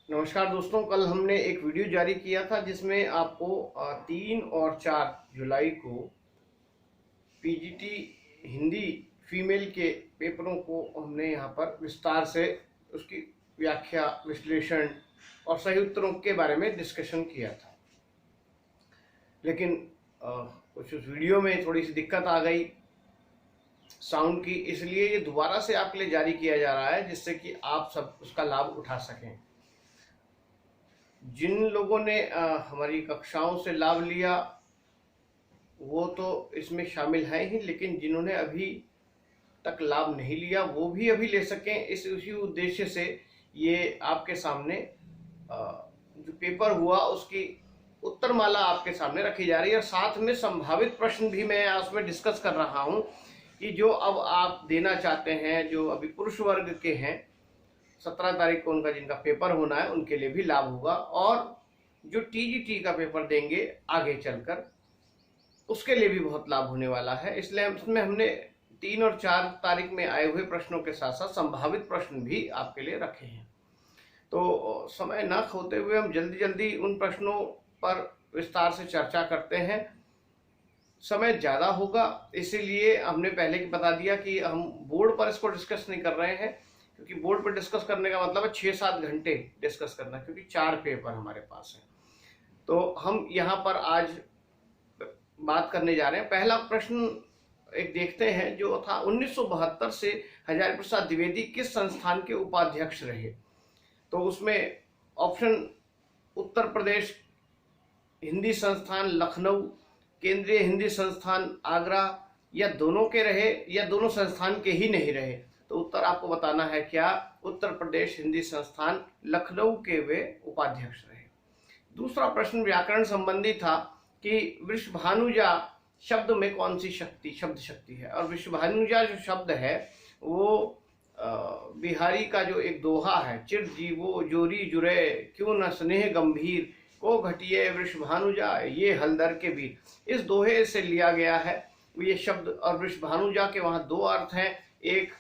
नमस्कार दोस्तों, कल हमने एक वीडियो जारी किया था जिसमें आपको 3 और 4 जुलाई को पीजीटी हिंदी फीमेल के पेपरों को हमने यहाँ पर विस्तार से उसकी व्याख्या, विश्लेषण और सही उत्तरों के बारे में डिस्कशन किया था। लेकिन कुछ उस वीडियो में थोड़ी सी दिक्कत आ गई साउंड की, इसलिए ये दोबारा से आपके लिए जारी किया जा रहा है जिससे कि आप सब उसका लाभ उठा सकें। जिन लोगों ने हमारी कक्षाओं से लाभ लिया वो तो इसमें शामिल हैं ही, लेकिन जिन्होंने अभी तक लाभ नहीं लिया वो भी अभी ले सकें, इसी उद्देश्य से ये आपके सामने जो पेपर हुआ उसकी उत्तरमाला आपके सामने रखी जा रही है। और साथ में संभावित प्रश्न भी मैं उसमें डिस्कस कर रहा हूं कि जो अब आप देना चाहते हैं, जो अभी पुरुष वर्ग के हैं, 17 तारीख को उनका जिनका पेपर होना है उनके लिए भी लाभ होगा, और जो टीजीटी का पेपर देंगे आगे चलकर उसके लिए भी बहुत लाभ होने वाला है। इसलिए इसमें हमने 3 और 4 तारीख में आए हुए प्रश्नों के साथ साथ संभावित प्रश्न भी आपके लिए रखे हैं। तो समय न खोते हुए हम जल्दी जल्दी उन प्रश्नों पर विस्तार से चर्चा करते हैं। समय ज़्यादा होगा इसीलिए हमने पहले ही बता दिया कि हम बोर्ड पर इसको डिस्कस नहीं कर रहे हैं, क्योंकि बोर्ड पर डिस्कस करने का मतलब है 6-7 घंटे डिस्कस करना, क्योंकि 4 पेपर हमारे पास है। तो हम यहाँ पर आज बात करने जा रहे हैं। पहला प्रश्न एक देखते हैं जो था 1972 से हजारी प्रसाद द्विवेदी किस संस्थान के उपाध्यक्ष रहे। तो उसमें ऑप्शन उत्तर प्रदेश हिंदी संस्थान लखनऊ, केंद्रीय हिंदी संस्थान आगरा, या दोनों के रहे या दोनों संस्थान के ही नहीं रहे। तो उत्तर आपको बताना है क्या उत्तर प्रदेश हिंदी संस्थान लखनऊ के वे उपाध्यक्ष रहे। दूसरा प्रश्न व्याकरण संबंधी था कि वृषभानुजा शब्द में कौन सी शब्द शक्ति है। और वृषभानुजा जो शब्द है वो बिहारी का जो एक दोहा है, चिर जीवो जोरी जुरे क्यों न स्नेह गंभीर को घटिए वृषभानुजा ये हलदर के वीर, इस दोहे से लिया गया है ये शब्द। और वृषभानुजा के वहाँ 2 अर्थ हैं, एक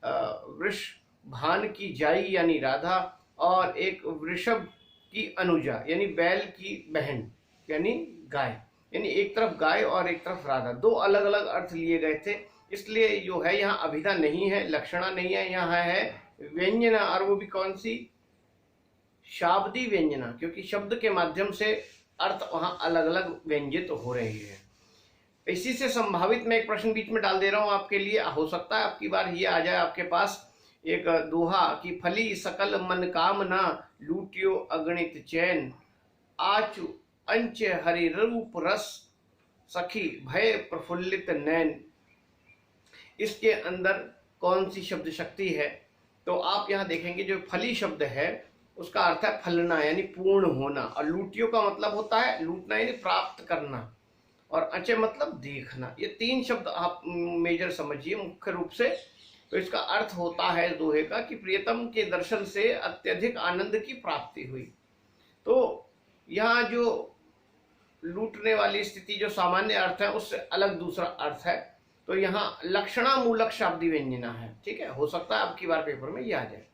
वृषभान की जाई यानी राधा, और एक वृषभ की अनुजा यानी बैल की बहन यानी गाय, यानी एक तरफ गाय और एक तरफ राधा, 2 अलग अलग अर्थ लिए गए थे। इसलिए जो है यहाँ अभिधा नहीं है, लक्षणा नहीं है, यहाँ है व्यंजना, और वो भी कौन सी, शाब्दी व्यंजना, क्योंकि शब्द के माध्यम से अर्थ वहाँ अलग अलग व्यंजित हो रहे हैं। इसी से संभावित मैं एक प्रश्न बीच में डाल दे रहा हूँ आपके लिए, हो सकता है आपकी बार ये आ जाए आपके पास एक दोहा कि फली सकल मन कामना लूटियो अगणित चैन, आचु अंच हरि रूप रस सखी भय प्रफुल्लित नैन, इसके अंदर कौन सी शब्द शक्ति है। तो आप यहाँ देखेंगे जो फली शब्द है उसका अर्थ है फलना यानी पूर्ण होना, और लूटियो का मतलब होता है लूटना यानी प्राप्त करना, और अचे मतलब देखना। ये 3 शब्द आप मेजर समझिए मुख्य रूप से। तो इसका अर्थ होता है दोहे का कि प्रियतम के दर्शन से अत्यधिक आनंद की प्राप्ति हुई। तो यहाँ जो लूटने वाली स्थिति जो सामान्य अर्थ है उससे अलग दूसरा अर्थ है। तो यहाँ लक्षणा मूलक शाब्दी व्यंजना है, ठीक है, हो सकता है आपकी बार पेपर में ये आ जाए।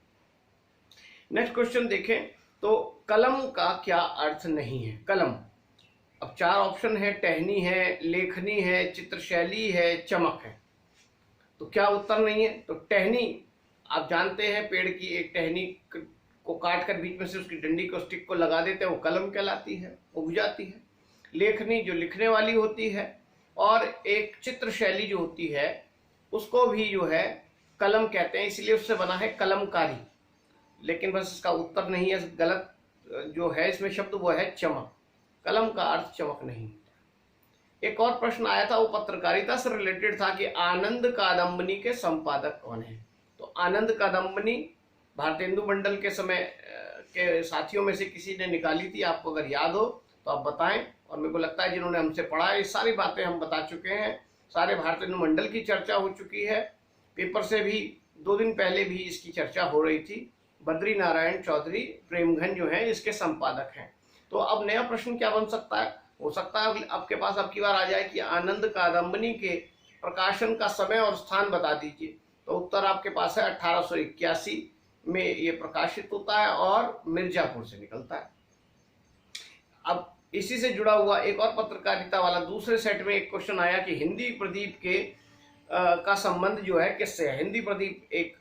नेक्स्ट क्वेश्चन देखें तो कलम का क्या अर्थ नहीं है। कलम, अब 4 ऑप्शन है, टहनी है, लेखनी है, चित्रशैली है, चमक है। तो क्या उत्तर नहीं है। तो टहनी आप जानते हैं, पेड़ की एक टहनी को काट कर बीच में से उसकी डंडी को, स्टिक को लगा देते हैं, वो कलम कहलाती है, उग जाती है। लेखनी जो लिखने वाली होती है, और एक चित्रशैली जो होती है उसको भी जो है कलम कहते हैं, इसलिए उससे बना है कलमकारी। लेकिन बस इसका उत्तर नहीं है, गलत जो है इसमें शब्द वो है चमक। कलम का अर्थ चमक नहीं। एक और प्रश्न आया था वो पत्रकारिता से रिलेटेड था कि आनंद कादंबनी के संपादक कौन है। तो आनंद कादंबनी भारतेंदु मंडल के समय के साथियों में से किसी ने निकाली थी, आपको अगर याद हो तो आप बताएं। और मेरे को लगता है जिन्होंने हमसे पढ़ा है ये सारी बातें हम बता चुके हैं, सारे भारतेंदु मंडल की चर्चा हो चुकी है, पेपर से भी 2 दिन पहले भी इसकी चर्चा हो रही थी। बद्री नारायण चौधरी प्रेमघन जो है इसके संपादक हैं। तो अब नया प्रश्न क्या बन सकता है, हो सकता है आपके पास अब की बार आ जाए कि आनंद कादंबनी के प्रकाशन का समय और स्थान बता दीजिए। तो उत्तर आपके पास है 1881 में ये प्रकाशित होता है और मिर्जापुर से निकलता है। अब इसी से जुड़ा हुआ एक और पत्रकारिता वाला दूसरे सेट में एक क्वेश्चन आया कि हिंदी प्रदीप के का संबंध जो है किससे है। हिंदी प्रदीप एक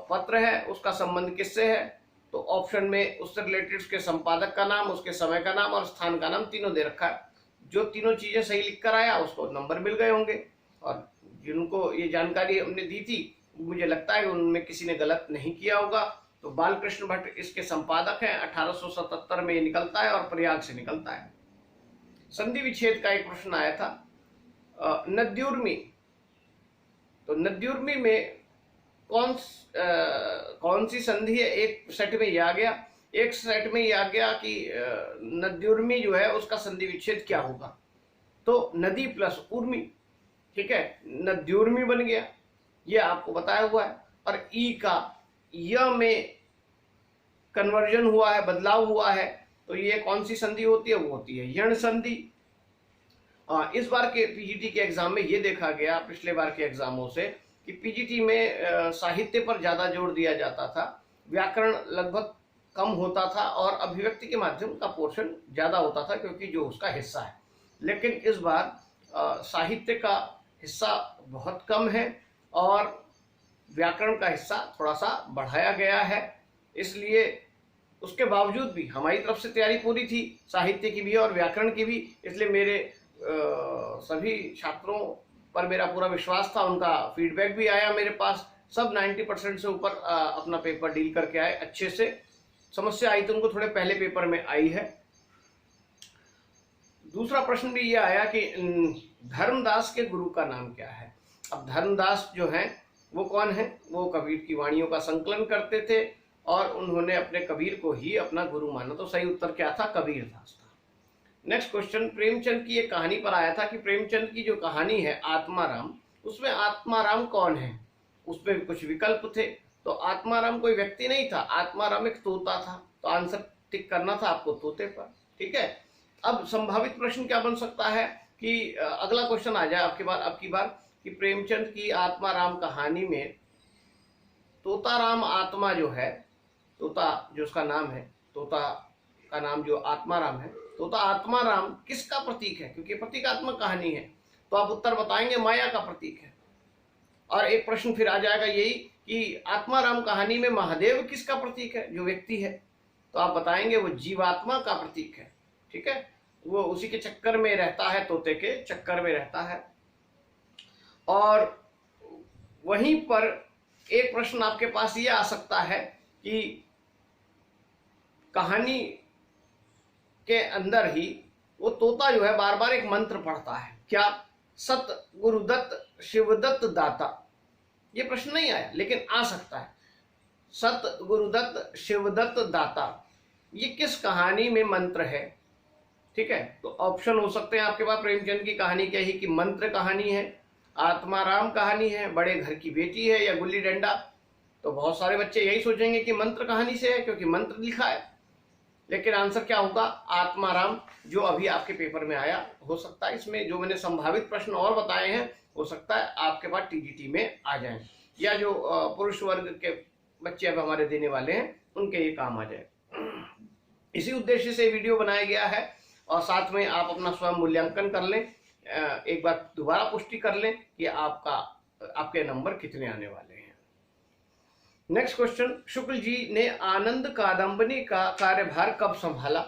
पत्र है, उसका संबंध किससे है? तो ऑप्शन में उससे रिलेटेड उसके संपादक का नाम, उसके समय का नाम और स्थान का नाम तीनों दे रखा है। जो तीनों चीजें सही लिख कर आया उसको नंबर मिल गए होंगे, और जिनको ये जानकारी हमने दी थी मुझे लगता है उनमें किसी ने गलत नहीं किया होगा। तो बालकृष्ण भट्ट इसके संपादक हैं। 1877 में ये निकलता है और प्रयाग से निकलता है। संधि विच्छेद का एक प्रश्न आया था। नद्युर्मी, तो नद्युर्मी में कौन सी संधि है? एक सेट में यह आ गया, एक सेट में यह आ गया कि नद्युर्मी जो है उसका संधि विच्छेद क्या होगा। तो नदी प्लस उर्मी, ठीक है, नद्युर्मी बन गया, ये आपको बताया हुआ है। और ई का य में कन्वर्जन हुआ है, बदलाव हुआ है, तो ये कौन सी संधि होती है? वो होती है यण संधि। इस बार के पीजीटी के एग्जाम में ये देखा गया पिछले बार के एग्जामों से कि पीजीटी में साहित्य पर ज्यादा जोर दिया जाता था, व्याकरण लगभग कम होता था और अभिव्यक्ति के माध्यम का पोर्शन ज्यादा होता था क्योंकि जो उसका हिस्सा है। लेकिन इस बार साहित्य का हिस्सा बहुत कम है और व्याकरण का हिस्सा थोड़ा सा बढ़ाया गया है। इसलिए उसके बावजूद भी हमारी तरफ से तैयारी पूरी थी, साहित्य की भी और व्याकरण की भी, इसलिए मेरे सभी छात्रों पर मेरा पूरा विश्वास था। उनका फीडबैक भी आया मेरे पास, सब 90% से ऊपर अपना पेपर डील करके आए अच्छे से। समस्या आई तो उनको थोड़े पहले पेपर में आई है। दूसरा प्रश्न भी ये आया कि धर्मदास के गुरु का नाम क्या है। अब धर्मदास जो है वो कौन है? वो कबीर की वाणियों का संकलन करते थे और उन्होंने अपने कबीर को ही अपना गुरु माना। तो सही उत्तर क्या था? कबीरदास था। नेक्स्ट क्वेश्चन, प्रेमचंद की एक कहानी पर आया था कि प्रेमचंद की जो कहानी है आत्माराम, उसमें आत्माराम कौन है? उसमें कुछ विकल्प थे। तो आत्माराम कोई व्यक्ति नहीं था, आत्माराम एक तोता था। तो आंसर टिक करना था आपको तोते पर, ठीक है। अब संभावित प्रश्न क्या बन सकता है कि अगला क्वेश्चन आ जाए अब की बार कि प्रेमचंद की आत्माराम कहानी में तोताराम आत्मा जो है, तोता जो उसका नाम है, तोता का नाम जो आत्माराम है, तोता आत्माराम किसका प्रतीक है? क्योंकि प्रतीकात्मक कहानी है। तो आप उत्तर बताएंगे माया का प्रतीक है। और एक प्रश्न फिर आ जाएगा यही कि आत्माराम कहानी में महादेव किसका प्रतीक है, जो व्यक्ति है? तो आप बताएंगे वो जीवात्मा का प्रतीक है, ठीक है। वो उसी के चक्कर में रहता है, तोते के चक्कर में रहता है। और वहीं पर एक प्रश्न आपके पास ये आ सकता है कि कहानी के अंदर ही वो तोता जो है बार बार एक मंत्र पढ़ता है। क्या? सत गुरुदत्त शिवदत्त दाता। ये प्रश्न नहीं आया लेकिन आ सकता है। सत गुरुदत्त शिवदत्त दाता, ये किस कहानी में मंत्र है? ठीक है, तो ऑप्शन हो सकते हैं आपके पास प्रेमचंद की कहानी क्या ही कि मंत्र कहानी है, आत्माराम कहानी है, बड़े घर की बेटी है, या गुल्ली डंडा। तो बहुत सारे बच्चे यही सोचेंगे कि मंत्र कहानी से है क्योंकि मंत्र लिखा है। लेकिन आंसर क्या होगा? आत्माराम, जो अभी आपके पेपर में आया। हो सकता है इसमें जो मैंने संभावित प्रश्न और बताए हैं, हो सकता है आपके पास टीजीटी में आ जाए, या जो पुरुष वर्ग के बच्चे अब हमारे देने वाले हैं उनके ये काम आ जाए। इसी उद्देश्य से वीडियो बनाया गया है और साथ में आप अपना स्वयं मूल्यांकन कर लें, एक बार दोबारा पुष्टि कर लें कि आपके नंबर कितने आने वाले हैं। नेक्स्ट क्वेश्चन, शुक्ल जी ने आनंद कादंबनी का कार्यभार कब संभाला?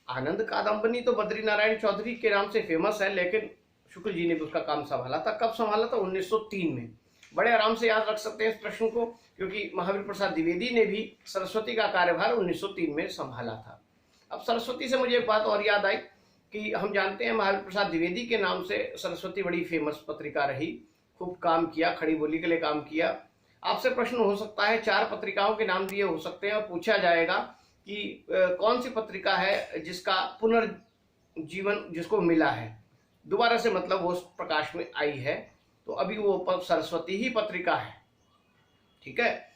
आनंद कादंबनी तो बद्री नारायण चौधरी के नाम से फेमस है, लेकिन शुक्ल जी ने भी उसका काम संभाला था। कब संभाला था? 1903 में। बड़े आराम से याद रख सकते हैं इस प्रश्न को, क्योंकि महावीर प्रसाद द्विवेदी ने भी सरस्वती का कार्यभार 1903 में संभाला था। अब सरस्वती से मुझे एक बात और याद आई कि हम जानते हैं महावीर प्रसाद द्विवेदी के नाम से सरस्वती बड़ी फेमस पत्रिका रही, खूब काम किया, खड़ी बोली के लिए काम किया। आपसे प्रश्न हो सकता है, 4 पत्रिकाओं के नाम दिए हो सकते हैं और पूछा जाएगा कि कौन सी पत्रिका है जिसका पुनर्जीवन जिसको मिला है, दोबारा से मतलब वो प्रकाश में आई है। तो अभी वो सरस्वती ही पत्रिका है, ठीक है।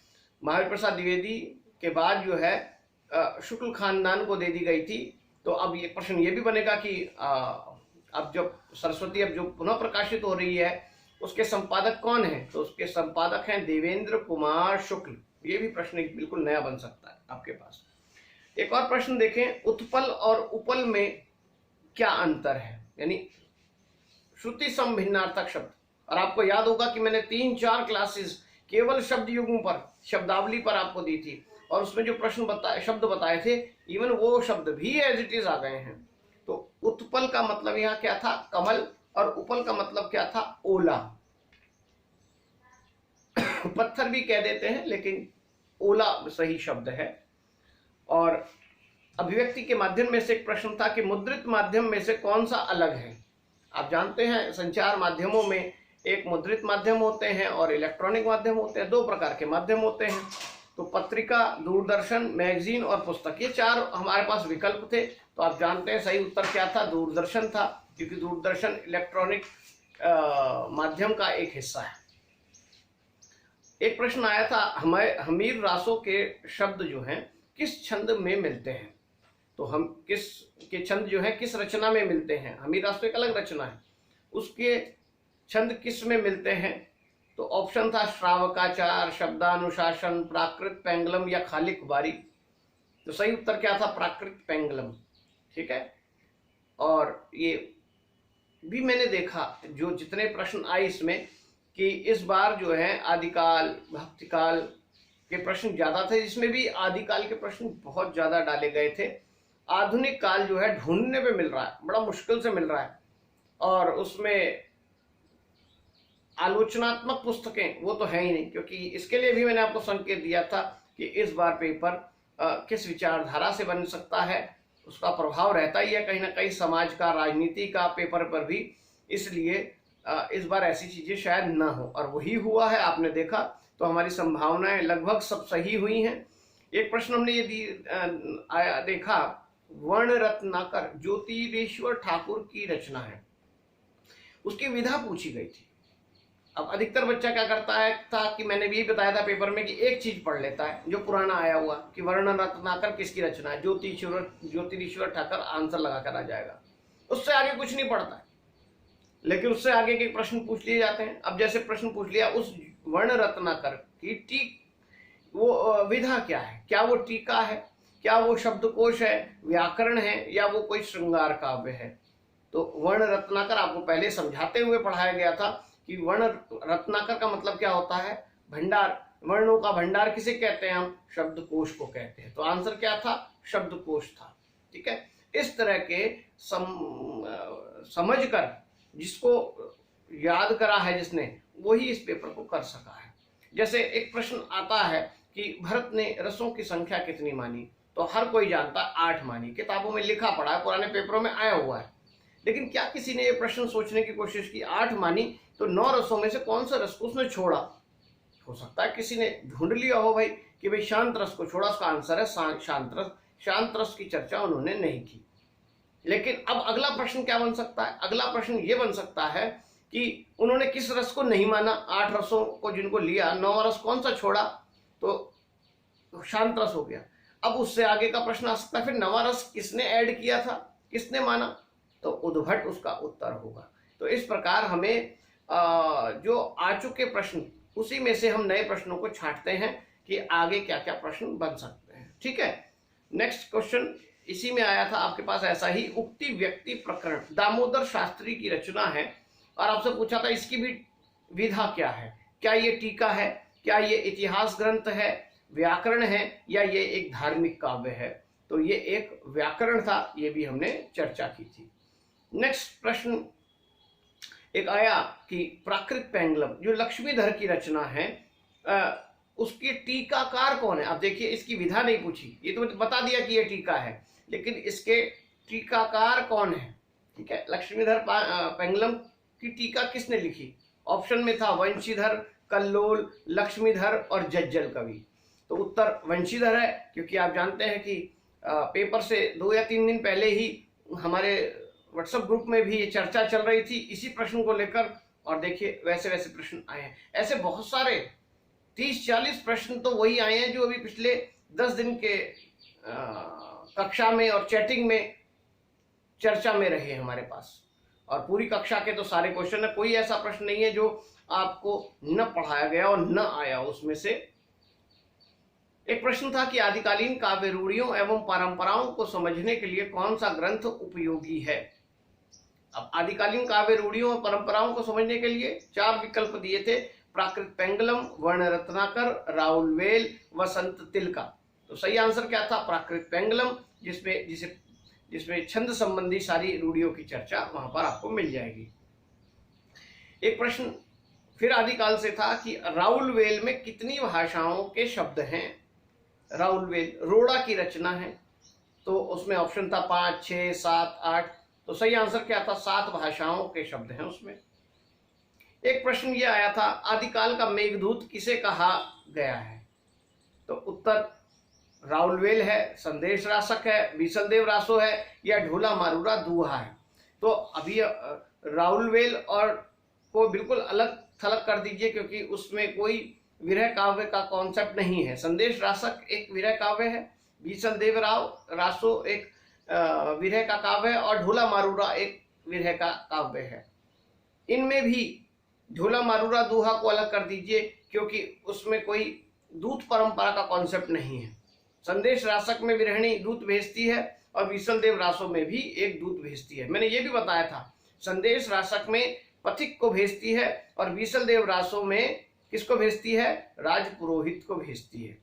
महावीर प्रसाद द्विवेदी के बाद जो है शुक्ल खानदान को दे दी गई थी। तो अब ये प्रश्न ये भी बनेगा कि अब जब सरस्वती अब जो पुनः प्रकाशित हो रही है उसके संपादक कौन है? तो उसके संपादक हैं देवेंद्र कुमार शुक्ल। ये भी प्रश्न एक बिल्कुल नया बन सकता है आपके पास। एक और प्रश्न देखें, उत्पल और उपल में क्या अंतर है, यानी श्रुति सम भिन्नार्थक शब्द। और आपको याद होगा कि मैंने 3-4 क्लासेस केवल शब्द युग्म पर, शब्दावली पर आपको दी थी, और उसमें जो प्रश्न बताए, शब्द बताए थे, इवन वो शब्द भी एज इट इज आ गए हैं। तो उत्पल का मतलब यहाँ क्या था, कमल, और उपल का मतलब क्या था, ओला। पत्थर भी कह देते हैं, लेकिन ओला सही शब्द है। और अभिव्यक्ति के माध्यम में से एक प्रश्न था कि मुद्रित माध्यम में से कौन सा अलग है। आप जानते हैं संचार माध्यमों में एक मुद्रित माध्यम होते हैं और इलेक्ट्रॉनिक माध्यम होते हैं, 2 प्रकार के माध्यम होते हैं। तो पत्रिका, दूरदर्शन, मैगजीन और पुस्तक, ये 4 हमारे पास विकल्प थे। तो आप जानते हैं सही उत्तर क्या था, दूरदर्शन था, क्योंकि दूरदर्शन इलेक्ट्रॉनिक माध्यम का एक हिस्सा है। एक प्रश्न आया था, हमीर रासों के शब्द जो हैं किस छंद में मिलते हैं। तो हम किस के छंद जो है किस रचना में मिलते हैं, हमीर रास तो एक अलग रचना है, उसके छंद किस में मिलते हैं। तो ऑप्शन था श्रावकाचार, शब्दानुशासन, प्राकृत पेंगलम या खाली कुबारी। तो सही उत्तर क्या था, प्राकृत पेंगलम। ठीक है, और ये भी मैंने देखा जो जितने प्रश्न आए इसमें, कि इस बार जो है आदिकाल, भक्तिकाल के प्रश्न ज्यादा थे, जिसमें भी आदिकाल के प्रश्न बहुत ज्यादा डाले गए थे। आधुनिक काल जो है ढूंढने पे मिल रहा है, बड़ा मुश्किल से मिल रहा है, और उसमें आलोचनात्मक पुस्तकें वो तो है ही नहीं, क्योंकि इसके लिए भी मैंने आपको संकेत दिया था कि इस बार पेपर किस विचारधारा से बन सकता है, उसका प्रभाव रहता ही है कहीं ना कहीं समाज का, राजनीति का पेपर पर भी। इसलिए इस बार ऐसी चीजें शायद ना हो, और वही हुआ है, आपने देखा। तो हमारी संभावनाएं लगभग सब सही हुई हैं। एक प्रश्न हमने ये आया देखा, वर्ण रत्नाकर ज्योतिरेश्वर ठाकुर की रचना है, उसकी विधा पूछी गई थी। अब अधिकतर बच्चा क्या करता है था कि मैंने भी बताया था पेपर में कि एक चीज पढ़ लेता है जो पुराना आया हुआ, कि वर्ण रत्नाकर किसकी रचना है, ज्योतिरीश्वर ठाकुर, आंसर लगाकर आ जाएगा, उससे आगे कुछ नहीं पढ़ता है। लेकिन उससे आगे के प्रश्न पूछ लिए जाते हैं। अब जैसे प्रश्न पूछ लिया, उस वर्ण रत्नाकर की वो विधा क्या है, क्या वो टीका है, क्या वो शब्दकोश है, व्याकरण है, या वो कोई श्रृंगार काव्य है। तो वर्ण रत्नाकर आपको पहले समझाते हुए पढ़ाया गया था कि वर्ण रत्नाकर का मतलब क्या होता है, भंडार, वर्णों का भंडार किसे कहते हैं हम, शब्दकोश को कहते हैं। तो आंसर क्या था, शब्दकोश था। ठीक है, इस तरह के समझकर जिसको याद करा है जिसने, वही इस पेपर को कर सका है। जैसे एक प्रश्न आता है कि भरत ने रसों की संख्या कितनी मानी, तो हर कोई जानता 8 मानी, किताबों में लिखा पड़ा है, पुराने पेपरों में आया हुआ है। लेकिन क्या किसी ने ये प्रश्न सोचने की कोशिश की, 8 मानी तो 9 रसों में से कौन सा रस को उसने छोड़ा। हो सकता है किसी ने ढूंढ लिया हो भाई कि भाई शांत रस को छोड़ा, उसका आंसर है शांत रस। शांत रस की चर्चा उन्होंने नहीं की। लेकिन अब अगला प्रश्न क्या बन सकता है, अगला प्रश्न ये बन सकता है कि उन्होंने किस रस को नहीं माना, 8 रसों को जिनको लिया, 9वां रस कौन सा छोड़ा, तो शांत रस हो गया। अब उससे आगे का प्रश्न आ सकता है, फिर 9वां रस किसने ऐड किया था, किसने माना, तो उद्भट उसका उत्तर होगा। तो इस प्रकार हमें जो आ चुके प्रश्न, उसी में से हम नए प्रश्नों को छांटते हैं कि आगे क्या क्या प्रश्न बन सकते हैं। ठीक है, नेक्स्ट क्वेश्चन इसी में आया था आपके पास ऐसा ही, उक्ति व्यक्ति प्रकरण, दामोदर शास्त्री की रचना है, और आपसे पूछा था इसकी भी विधा क्या है, क्या ये टीका है, क्या ये इतिहास ग्रंथ है, व्याकरण है, या ये एक धार्मिक काव्य है। तो ये एक व्याकरण था, ये भी हमने चर्चा की थी। नेक्स्ट प्रश्न एक आया कि प्राकृत पेंगलम जो लक्ष्मीधर की रचना है, उसकी टीकाकार कौन है। अब देखिए, इसकी विधा नहीं पूछी, ये तो बता दिया कि ये टीका है, लेकिन इसके टीकाकार कौन है। ठीक है, लक्ष्मीधर पेंगलम की टीका किसने लिखी। ऑप्शन में था वंशीधर, कल्लोल, लक्ष्मीधर और जज्जल कवि। तो उत्तर वंशीधर है, क्योंकि आप जानते हैं कि पेपर से 2 या 3 दिन पहले ही हमारे व्हाट्सएप ग्रुप में भी ये चर्चा चल रही थी इसी प्रश्न को लेकर, और देखिए वैसे वैसे प्रश्न आए हैं। ऐसे बहुत सारे 30-40 प्रश्न तो वही आए हैं जो अभी पिछले 10 दिन के कक्षा में और चैटिंग में चर्चा में रहे हमारे पास। और पूरी कक्षा के तो सारे क्वेश्चन है, कोई ऐसा प्रश्न नहीं है जो आपको न पढ़ाया गया और न आया उसमें से। एक प्रश्न था कि आदिकालीन काव्य रूढ़ियों एवं परंपराओं को समझने के लिए कौन सा ग्रंथ उपयोगी है। अब आदिकालीन काव्य रूढ़ियों और परंपराओं को समझने के लिए 4 विकल्प दिए थे, प्राकृत पेंगलम, वर्ण रत्नाकर, राउलवेल, वसंत तिलका। तो सही आंसर क्या था? प्राकृत पेंगलम, जिसमें छंद संबंधी सारी रूढ़ियों की चर्चा वहां पर आपको मिल जाएगी। एक प्रश्न फिर आदिकाल से था कि राउलवेल में कितनी भाषाओं के शब्द हैं। राउलवेल रोड़ा की रचना है, तो उसमें ऑप्शन था 5, 6, 7, 8। तो सही आंसर क्या था? 7 भाषाओं के शब्द हैं उसमें। एक प्रश्न ये आया था, आदिकाल का मेघदूत किसे कहा गया है। तो उत्तर राउलवेल है, संदेश रासक है, बीसलदेव रासो है, या ढोला मारूरा दूहा है। तो अभी राउलवेल और को बिल्कुल अलग थलग कर दीजिए, क्योंकि उसमें कोई विरह काव्य का कॉन्सेप्ट नहीं है। संदेश रासक एक विरह काव्य है, बीसलदेव रासो एक विरह का काव्य है, और ढोला मारूरा एक विरह का काव्य है। इनमें भी ढोला मारूरा दूहा को अलग कर दीजिए, क्योंकि उसमें कोई दूत परंपरा का कॉन्सेप्ट नहीं है। संदेश रासक में विरहणी दूत भेजती है, और बीसलदेव रासो में भी एक दूत भेजती है। मैंने ये भी बताया था, संदेश रासक में पथिक को भेजती है, और बीसलदेव रासो में किसको भेजती है? राजपुरोहित को भेजती है।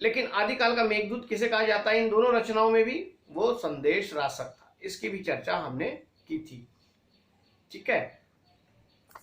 लेकिन आदिकाल का मेघदूत किसे कहा जाता है इन दोनों रचनाओं में भी? वो संदेश रासक था। इसकी भी चर्चा हमने की थी। ठीक है,